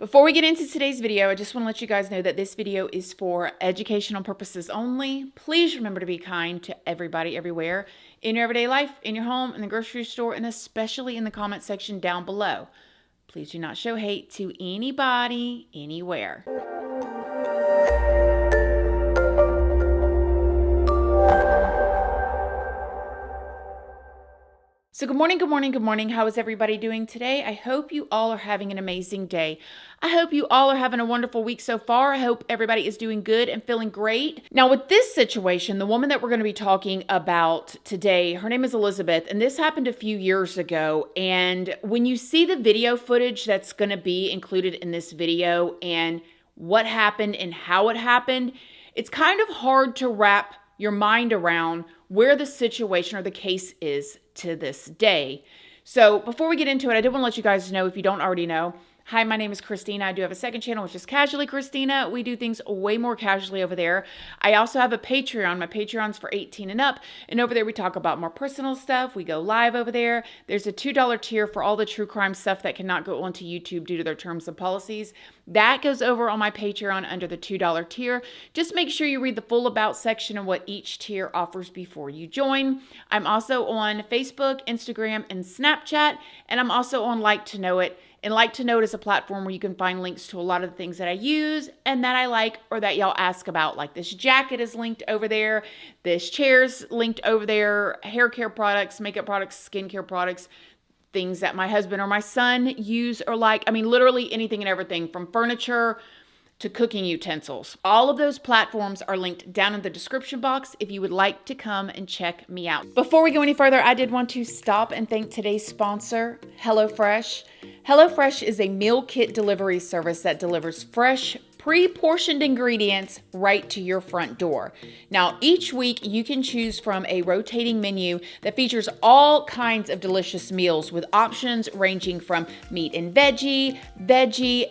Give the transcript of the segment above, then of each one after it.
Before we get into today's video, I just want to let you guys know that this video is for educational purposes only. Please remember to be kind to everybody everywhere in your everyday life, in your home, in the grocery store, and especially in the comment section down below. Please do not show hate to anybody, anywhere. So good morning, good morning, good morning. How is everybody doing today? I hope you all are having an amazing day. I hope you all are having a wonderful week so far. I hope everybody is doing good and feeling great. Now with this situation, the woman that we're going to be talking about today, her name is Elizabeth, and this happened a few years ago. And when you see the video footage that's going to be included in this video and what happened and how it happened, it's kind of hard to wrap your mind around where the situation or the case is to this day. So before we get into it, I did want to let you guys know, if you don't already know, hi, my name is Christina. I do have a second channel, which is Casually Christina. We do things way more casually over there. I also have a Patreon. My Patreon's for 18 and up. And over there, we talk about more personal stuff. We go live over there. There's a $2 tier for all the true crime stuff that cannot go onto YouTube due to their terms and policies. That goes over on my Patreon under the $2 tier. Just make sure you read the full about section and what each tier offers before you join. I'm also on Facebook, Instagram, and Snapchat. And I'm also on Like to Know It. And Like to Know It is a platform where you can find links to a lot of the things that I use and that I like or that y'all ask about. Like this jacket is linked over there. This chair's linked over there. Hair care products, makeup products, skincare products, things that my husband or my son use or like. I mean, literally anything and everything from furniture to cooking utensils. All of those platforms are linked down in the description box if you would like to come and check me out. Before we go any further, I did want to stop and thank today's sponsor, HelloFresh. HelloFresh is a meal kit delivery service that delivers fresh, pre-portioned ingredients right to your front door. Now, each week you can choose from a rotating menu that features all kinds of delicious meals with options ranging from meat and veggie,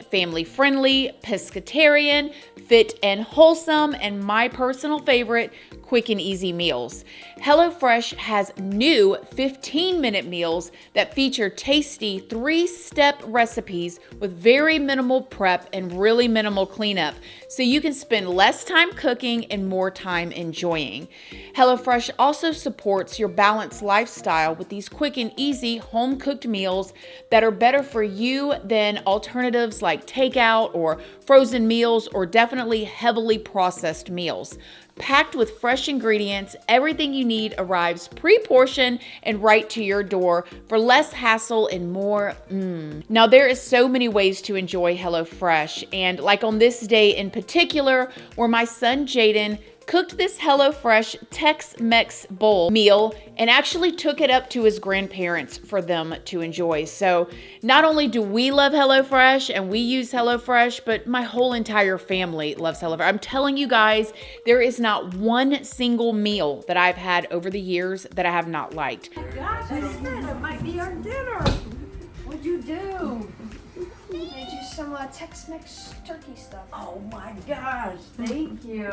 family friendly, pescatarian, fit and wholesome, and my personal favorite, quick and easy meals. HelloFresh has new 15-minute meals that feature tasty 3-step recipes with very minimal prep and really minimal cleanup, so you can spend less time cooking and more time enjoying. HelloFresh also supports your balanced lifestyle with these quick and easy home-cooked meals that are better for you than alternatives like takeout or frozen meals or definitely heavily processed meals. Packed with fresh ingredients, everything you need arrives pre-portioned and right to your door for less hassle and more Now, there is so many ways to enjoy HelloFresh, and like on this day in particular, where my son Jaden cooked this HelloFresh Tex-Mex bowl meal and actually took it up to his grandparents for them to enjoy. So not only do we love HelloFresh and we use HelloFresh, but my whole entire family loves HelloFresh. I'm telling you guys, there is not one single meal that I've had over the years that I have not liked. Oh my gosh, I said it might be our dinner. What'd you do? Made you some Tex-Mex turkey stuff. Oh my gosh, thank you.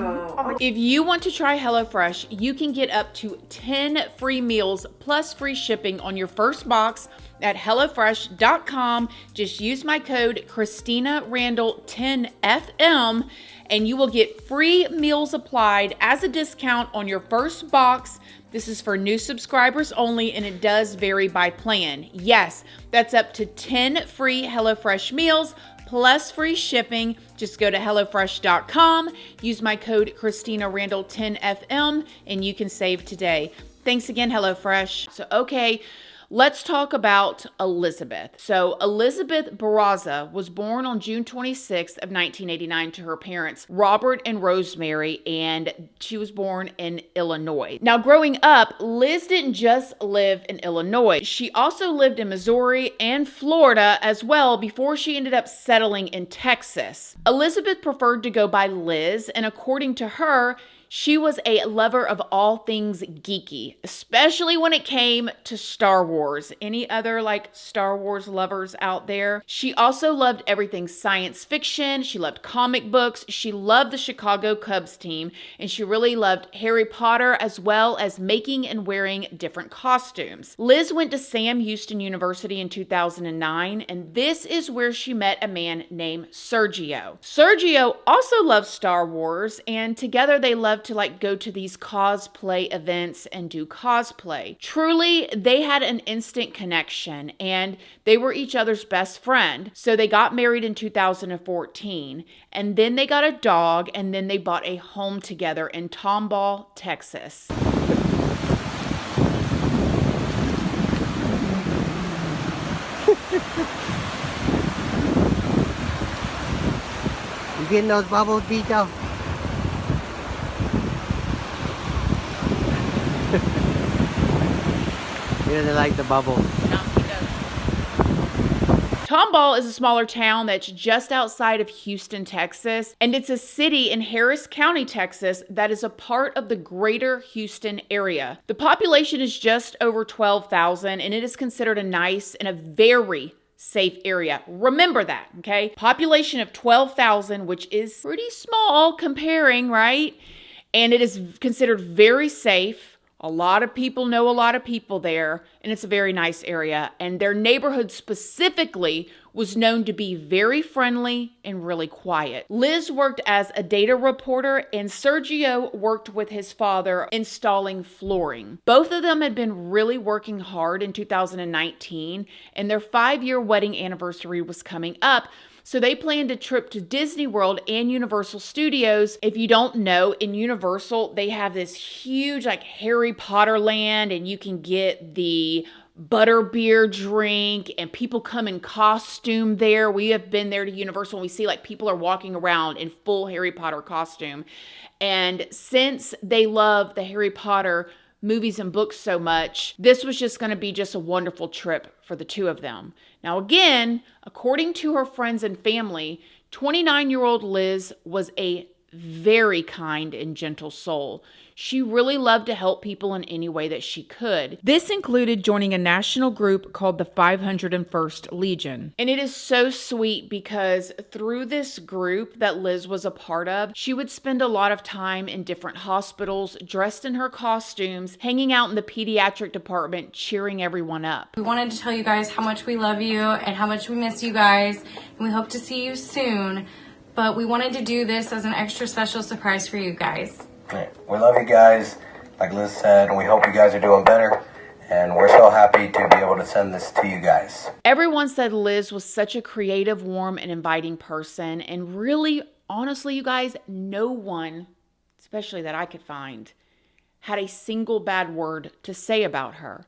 If you want to try HelloFresh, you can get up to 10 free meals plus free shipping on your first box at HelloFresh.com. Just use my code ChristinaRandall10FM and you will get free meals applied as a discount on your first box. This is for new subscribers only, and it does vary by plan. Yes, that's up to 10 free HelloFresh meals plus free shipping. Just go to HelloFresh.com, use my code ChristinaRandall10FM, and you can save today. Thanks again, HelloFresh. So, okay, let's talk about Elizabeth. So Elizabeth Barazza was born on June 26th of 1989 to her parents, Robert and Rosemary, and she was born in Illinois. Now, growing up, Liz didn't just live in Illinois. She also lived in Missouri and Florida as well before she ended up settling in Texas. Elizabeth preferred to go by Liz, and according to her, She was a lover of all things geeky, especially when it came to Star Wars. Any other like Star Wars lovers out there? She also loved everything science fiction. She loved comic books. She loved the Chicago Cubs team, and she really loved Harry Potter as well as making and wearing different costumes. Liz went to Sam Houston University in 2009, and this is where she met a man named Sergio. Sergio also loves Star Wars, and together they loved to like go to these cosplay events and do cosplay. Truly, they had an instant connection, and they were each other's best friend. So they got married in 2014, and then they got a dog, and then they bought a home together in Tomball, Texas. You getting those bubbles, Dito? He doesn't like the bubbles. Tomball is a smaller town that's just outside of Houston, Texas, and it's a city in Harris County, Texas, that is a part of the greater Houston area. The population is just over 12,000, and it is considered a nice and a very safe area. Remember that, okay? Population of 12,000, which is pretty small comparing, right? And it is considered very safe. A lot of people know a lot of people there, and it's a very nice area. And their neighborhood specifically was known to be very friendly and really quiet. Liz worked as a data reporter, and Sergio worked with his father installing flooring. Both of them had been really working hard in 2019, and their 5-year wedding anniversary was coming up. So they planned a trip to Disney World and Universal Studios. If you don't know, in Universal, they have this huge like Harry Potter land, and you can get the butterbeer drink, and people come in costume there. We have been there to Universal, and we see like people are walking around in full Harry Potter costume. And since they love the Harry Potter movies and books so much, this was just going to be just a wonderful trip for the two of them. Now again, according to her friends and family, 29-year-old Liz was a very kind and gentle soul. She really loved to help people in any way that she could. This included joining a national group called the 501st Legion. And it is so sweet because through this group that Liz was a part of, she would spend a lot of time in different hospitals, dressed in her costumes, hanging out in the pediatric department, cheering everyone up. We wanted to tell you guys how much we love you and how much we miss you guys, and we hope to see you soon. But we wanted to do this as an extra special surprise for you guys. We love you guys, like Liz said, and we hope you guys are doing better. And we're so happy to be able to send this to you guys. Everyone said Liz was such a creative, warm, and inviting person. And really, honestly, you guys, no one, especially that I could find, had a single bad word to say about her.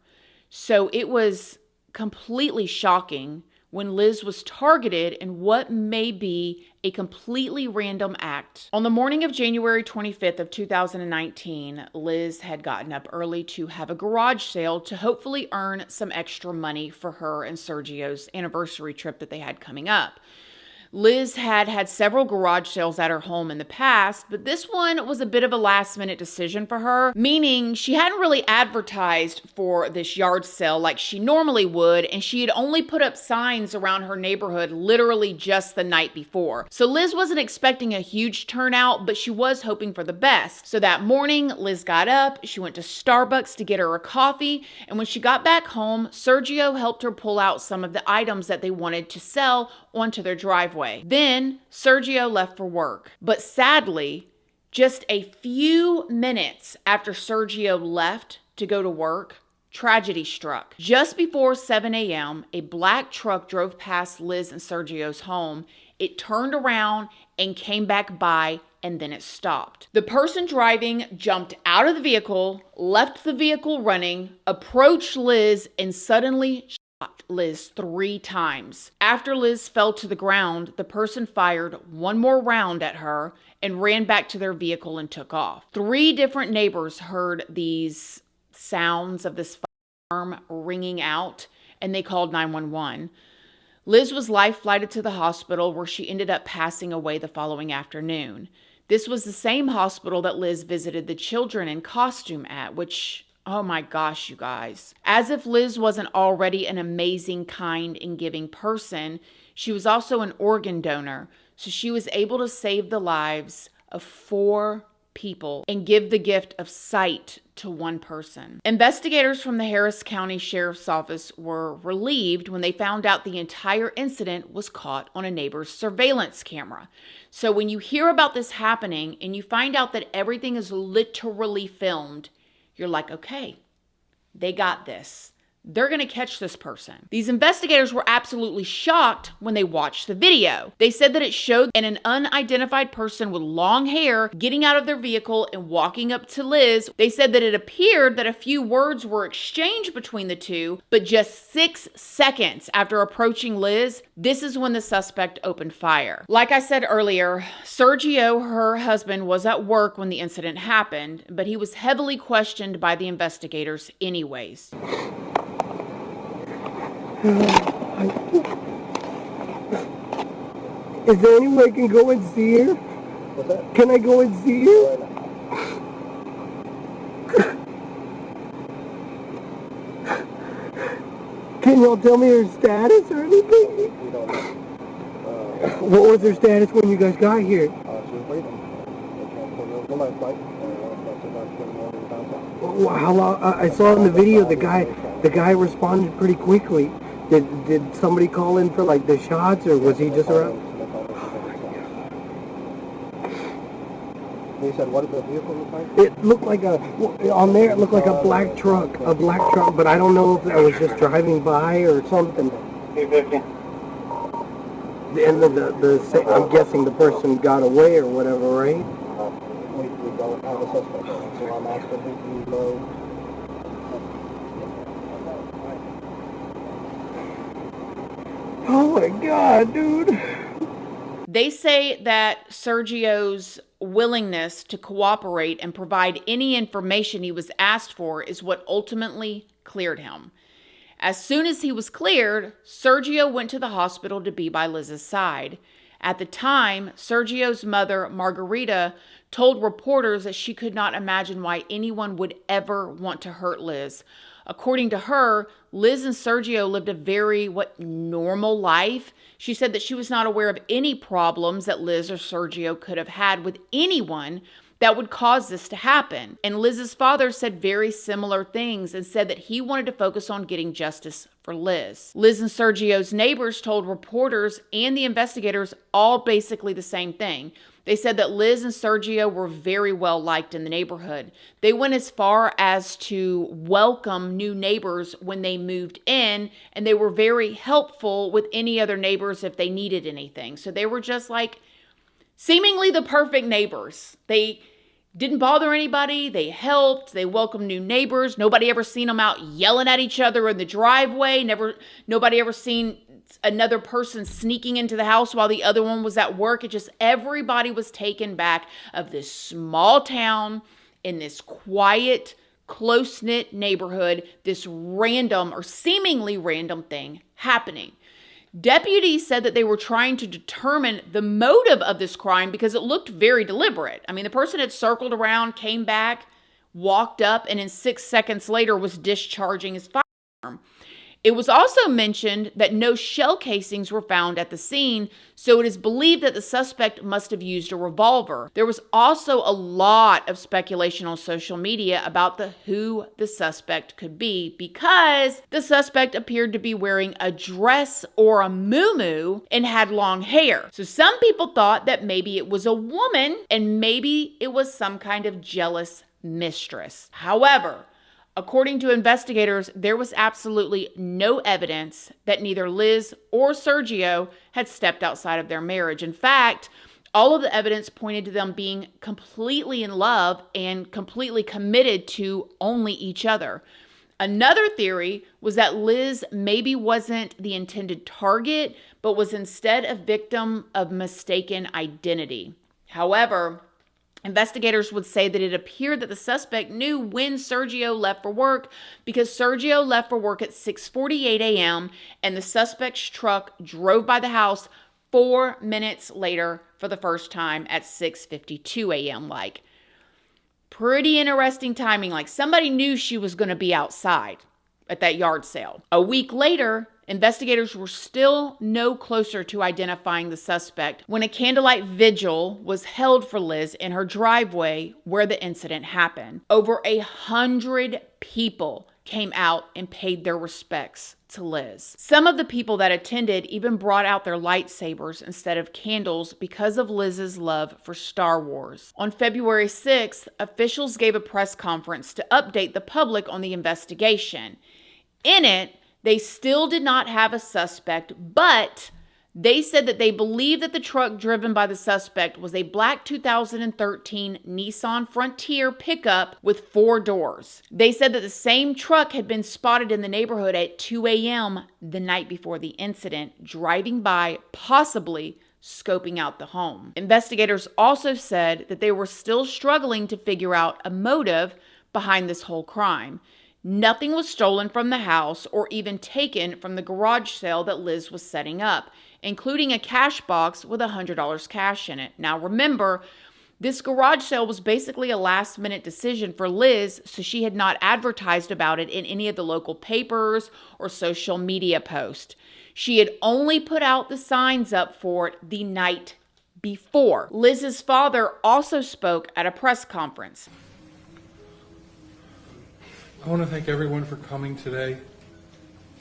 So it was completely shocking when Liz was targeted in what may be a completely random act. On the morning of January 25th of 2019, Liz had gotten up early to have a garage sale to hopefully earn some extra money for her and Sergio's anniversary trip that they had coming up. Liz had several garage sales at her home in the past, but this one was a bit of a last-minute decision for her, meaning she hadn't really advertised for this yard sale like she normally would, and she had only put up signs around her neighborhood literally just the night before. So Liz wasn't expecting a huge turnout, but she was hoping for the best. So that morning, Liz got up, she went to Starbucks to get her a coffee, and when she got back home, Sergio helped her pull out some of the items that they wanted to sell onto their driveway. Then Sergio left for work. But sadly, just a few minutes after Sergio left to go to work, tragedy struck. Just before 7 a.m., a black truck drove past Liz and Sergio's home. It turned around and came back by, and then it stopped. The person driving jumped out of the vehicle, left the vehicle running, approached Liz, and suddenly shot Liz 3 times. After Liz fell to the ground, the person fired one more round at her and ran back to their vehicle and took off. 3 different neighbors heard these sounds of this firearm ringing out, and they called 911. Liz was life flighted to the hospital, where she ended up passing away the following afternoon. This was the same hospital that Liz visited the children in costume at, which, oh my gosh, you guys. As if Liz wasn't already an amazing, kind, and giving person, she was also an organ donor, so she was able to save the lives of 4 people and give the gift of sight to 1 person. Investigators from the Harris County Sheriff's Office were relieved when they found out the entire incident was caught on a neighbor's surveillance camera. So when you hear about this happening and you find out that everything is literally filmed, you're like, okay, they got this. They're going to catch this person. These investigators were absolutely shocked when they watched the video. They said that it showed an unidentified person with long hair getting out of their vehicle and walking up to Liz. They said that it appeared that a few words were exchanged between the two, but just 6 seconds after approaching Liz, this is when the suspect opened fire. Like I said earlier, Sergio, her husband, was at work when the incident happened, but he was heavily questioned by the investigators anyways. Is there any way I can go and see her? What's that? Can I go and see her? Can y'all tell me her status or anything? We don't know. What was her status when you guys got here? She was breathing. They transported her to the life flight. How long? I saw in the video the guy responded pretty quickly. Did somebody call in for like the shots, or was he just around? They said, what did the vehicle look like? It looked like on there it looked like a black truck, but I don't know if that was just driving by or something. And I'm guessing the person got away or whatever, right? We don't have a suspect, so I'm asking him to load. Oh my God, dude. They say that Sergio's willingness to cooperate and provide any information he was asked for is what ultimately cleared him. As soon as he was cleared, Sergio went to the hospital to be by Liz's side. At the time, Sergio's mother, Margarita, told reporters that she could not imagine why anyone would ever want to hurt Liz. According to her, Liz and Sergio lived a very, normal life. She said that she was not aware of any problems that Liz or Sergio could have had with anyone that would cause this to happen. And Liz's father said very similar things and said that he wanted to focus on getting justice for Liz. Liz and Sergio's neighbors told reporters and the investigators all basically the same thing. They said that Liz and Sergio were very well liked in the neighborhood. They went as far as to welcome new neighbors when they moved in, and they were very helpful with any other neighbors if they needed anything. So they were just like seemingly the perfect neighbors. They didn't bother anybody. They helped. They welcomed new neighbors. Nobody ever seen them out yelling at each other in the driveway. Nobody ever seen another person sneaking into the house while the other one was at work. It just, everybody was taken back of this small town in this quiet, close-knit neighborhood, this random or seemingly random thing happening. Deputies said that they were trying to determine the motive of this crime because it looked very deliberate. I mean, the person had circled around, came back, walked up, and in 6 seconds later was discharging his firearm. It was also mentioned that no shell casings were found at the scene, so it is believed that the suspect must have used a revolver. There was also a lot of speculation on social media about who the suspect could be because the suspect appeared to be wearing a dress or a muumuu and had long hair. So some people thought that maybe it was a woman and maybe it was some kind of jealous mistress. However, according to investigators, there was absolutely no evidence that neither Liz or Sergio had stepped outside of their marriage. In fact, all of the evidence pointed to them being completely in love and completely committed to only each other. Another theory was that Liz maybe wasn't the intended target, but was instead a victim of mistaken identity. However, investigators would say that it appeared that the suspect knew when Sergio left for work because Sergio left for work at 6:48 a.m. and the suspect's truck drove by the house 4 minutes later for the first time at 6:52 a.m. Like, pretty interesting timing. Like, somebody knew she was going to be outside at that yard sale. A week later, investigators were still no closer to identifying the suspect when a candlelight vigil was held for Liz in her driveway where the incident happened. Over 100 people came out and paid their respects to Liz. Some of the people that attended even brought out their lightsabers instead of candles because of Liz's love for Star Wars. On February 6th, officials gave a press conference to update the public on the investigation. In it, they still did not have a suspect, but they said that they believe that the truck driven by the suspect was a black 2013 Nissan Frontier pickup with 4 doors. They said that the same truck had been spotted in the neighborhood at 2 a.m. the night before the incident, driving by, possibly scoping out the home. Investigators also said that they were still struggling to figure out a motive behind this whole crime. Nothing was stolen from the house or even taken from the garage sale that Liz was setting up, including a cash box with $100 cash in it. Now remember, this garage sale was basically a last-minute decision for Liz, so she had not advertised about it in any of the local papers or social media posts. She had only put out the signs up for it the night before. Liz's father also spoke at a press conference. I want to thank everyone for coming today.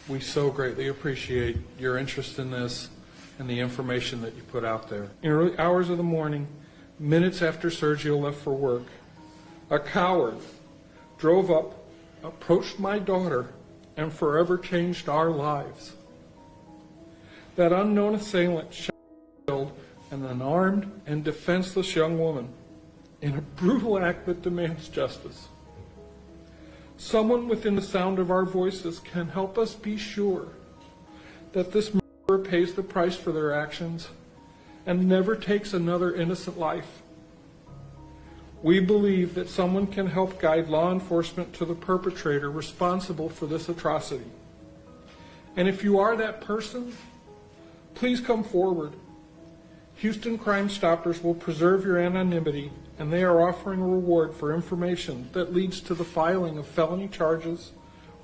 We so greatly appreciate your interest in this and the information that you put out there. In early hours of the morning, minutes after Sergio left for work, a coward drove up, approached my daughter, and forever changed our lives. That unknown assailant shot and killed an unarmed and defenseless young woman in a brutal act that demands justice. Someone within the sound of our voices can help us be sure that this murderer pays the price for their actions and never takes another innocent life. We believe that someone can help guide law enforcement to the perpetrator responsible for this atrocity. And if you are that person, please come forward. Houston Crime Stoppers will preserve your anonymity, and they are offering a reward for information that leads to the filing of felony charges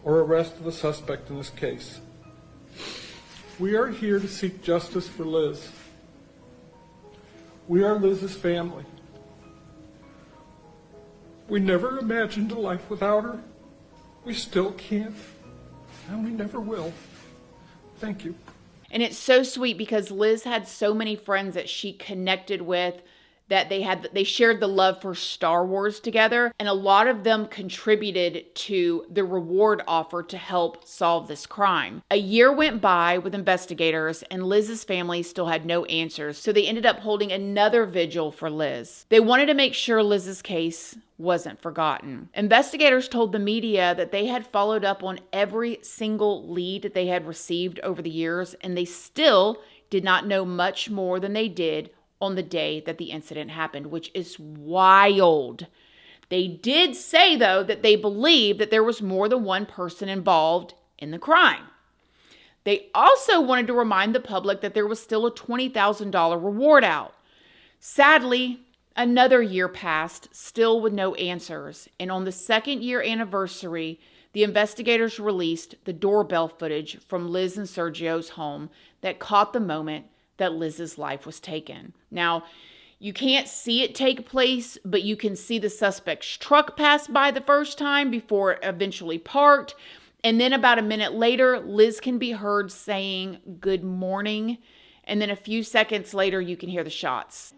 or arrest of the suspect in this case. We are here to seek justice for Liz. We are Liz's family. We never imagined a life without her. We still can't, and we never will. Thank you. And it's so sweet because Liz had so many friends that she connected with, that they shared the love for Star Wars together, and a lot of them contributed to the reward offer to help solve this crime. A year went by with investigators, and Liz's family still had no answers, so they ended up holding another vigil for Liz. They wanted to make sure Liz's case wasn't forgotten. Investigators told the media that they had followed up on every single lead that they had received over the years, and they still did not know much more than they did on the day that the incident happened, which is wild. They did say, though, that they believe that there was more than one person involved in the crime. They also wanted to remind the public that there was still a $20,000 reward out. Sadly, another year passed, still with no answers, and on the 2nd year anniversary, the investigators released the doorbell footage from Liz and Sergio's home that caught the moment that Liz's life was taken. Now, you can't see it take place, but you can see the suspect's truck pass by the first time before it eventually parked. And then about a minute later, Liz can be heard saying good morning. And then a few seconds later, you can hear the shots.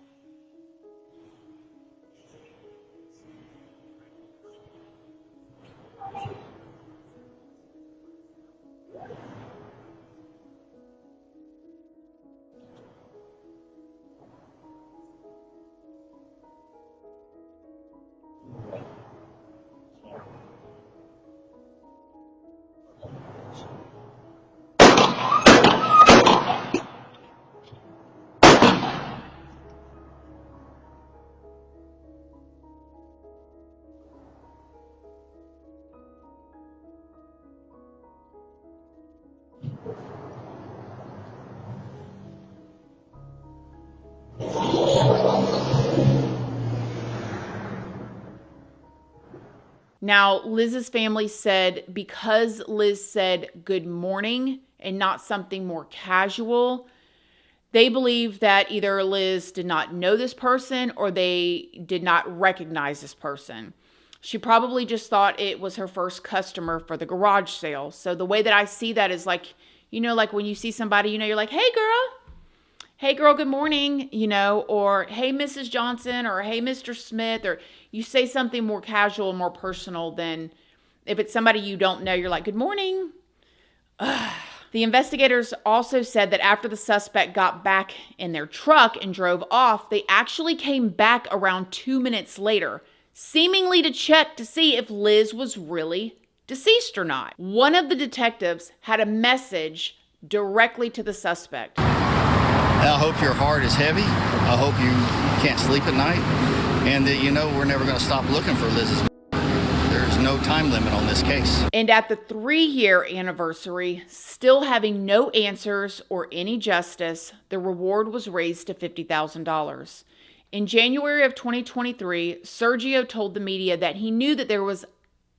Now, Liz's family said because Liz said good morning and not something more casual, they believe that either Liz did not know this person or they did not recognize this person. She probably just thought it was her first customer for the garage sale. So the way that I see that is like, like when you see somebody, you're like, hey girl, good morning, or hey, Mrs. Johnson, or hey, Mr. Smith, or you say something more casual and more personal than if it's somebody you don't know, you're like, good morning. Ugh. The investigators also said that after the suspect got back in their truck and drove off, they actually came back around 2 minutes later, seemingly to check to see if Liz was really deceased or not. One of the detectives had a message directly to the suspect. I hope your heart is heavy. I hope you can't sleep at night. And that we're never going to stop looking for Liz's. There's no time limit on this case. And at the 3-year anniversary, still having no answers or any justice, the reward was raised to $50,000. In January of 2023, Sergio told the media that he knew that there was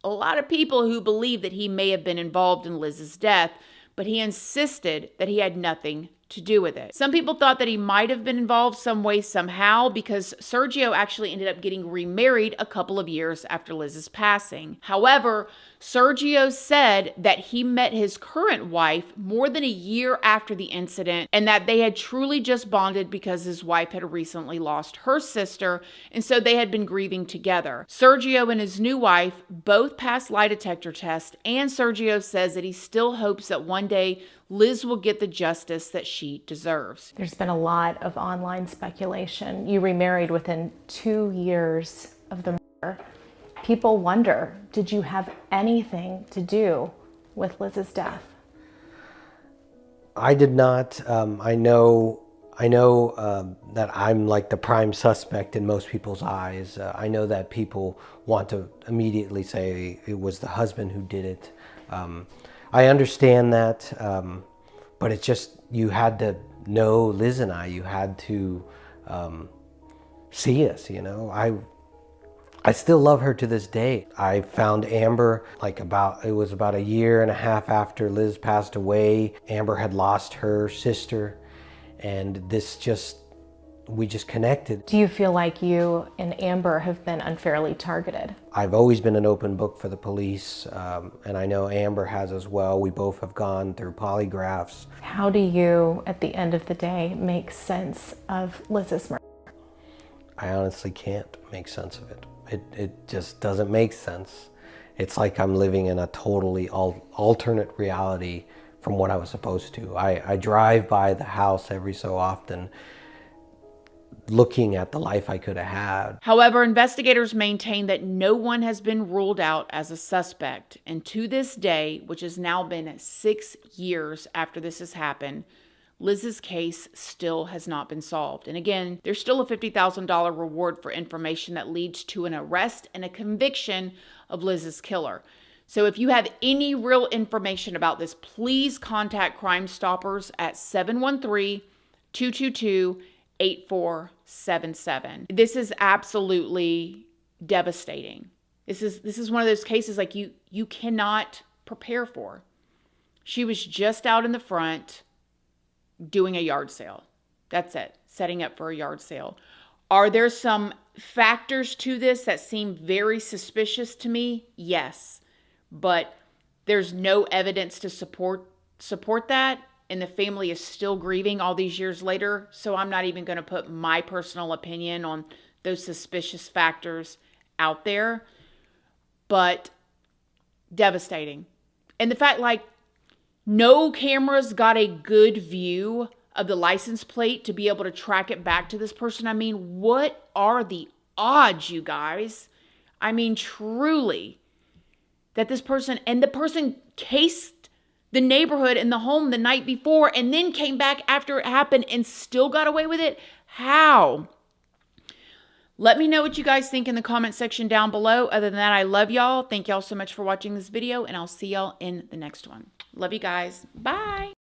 a lot of people who believed that he may have been involved in Liz's death, but he insisted that he had nothing to do with it. Some people thought that he might have been involved some way, somehow, because Sergio actually ended up getting remarried a couple of years after Liz's passing. However, Sergio said that he met his current wife more than a year after the incident and that they had truly just bonded because his wife had recently lost her sister, and so they had been grieving together. Sergio and his new wife both passed lie detector tests, and Sergio says that he still hopes that one day Liz will get the justice that she deserves. There's been a lot of online speculation. You remarried within 2 years of the murder. People wonder, did you have anything to do with Liz's death? I did not. I know that I'm like the prime suspect in most people's eyes. I know that people want to immediately say it was the husband who did it. I understand that, but it's just, you had to know Liz and I. You had to see us, I still love her to this day. I found Amber it was about a year and a half after Liz passed away. Amber had lost her sister, and we just connected. Do you feel like you and Amber have been unfairly targeted? I've always been an open book for the police, and I know Amber has as well. We both have gone through polygraphs. How do you, at the end of the day, make sense of Liz's murder? I honestly can't make sense of it. It just doesn't make sense. It's like I'm living in a totally alternate reality from what I was supposed to. I drive by the house every so often, looking at the life I could have had. However, investigators maintain that no one has been ruled out as a suspect. And to this day, which has now been 6 years after this has happened, Liz's case still has not been solved. And again, there's still a $50,000 reward for information that leads to an arrest and a conviction of Liz's killer. So if you have any real information about this, please contact Crime Stoppers at 713-222-8477. This is absolutely devastating. This is one of those cases like you cannot prepare for. She was just out in the front doing a yard sale. That's it. Setting up for a yard sale. Are there some factors to this that seem very suspicious to me? Yes. But there's no evidence to support that, and the family is still grieving all these years later, so I'm not even going to put my personal opinion on those suspicious factors out there. But devastating. And the fact, no cameras got a good view of the license plate to be able to track it back to this person. I mean, what are the odds, you guys? I mean, truly, that the person cased the neighborhood and the home the night before and then came back after it happened and still got away with it? How? Let me know what you guys think in the comment section down below. Other than that, I love y'all. Thank y'all so much for watching this video, and I'll see y'all in the next one. Love you guys. Bye.